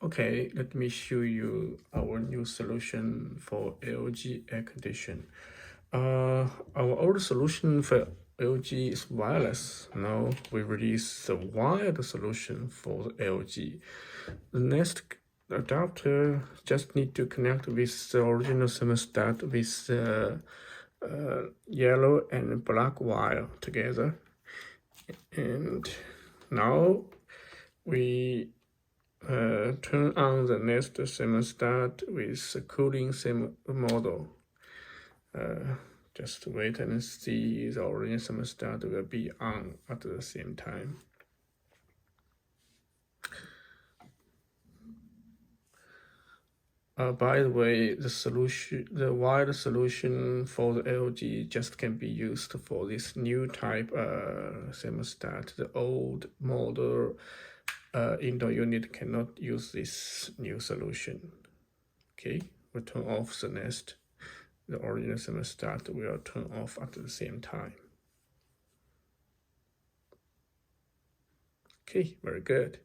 Okay, let me show you our new solution for LG air condition. Our old solution for LG is wireless. Now we release the wired solution for the LG. The Nest adapter just need to connect with the original thermostat with the yellow and black wire together. And now we turn on the Nest thermostat with the cooling model. Just wait and see the orange thermostat will be on at the same time. By the way, the wired solution for the LG just can be used for this new type thermostat. The old model indoor unit cannot use this new solution. Okay, we'll turn off the Nest. The original thermostat will turn off at the same time. Okay, very good.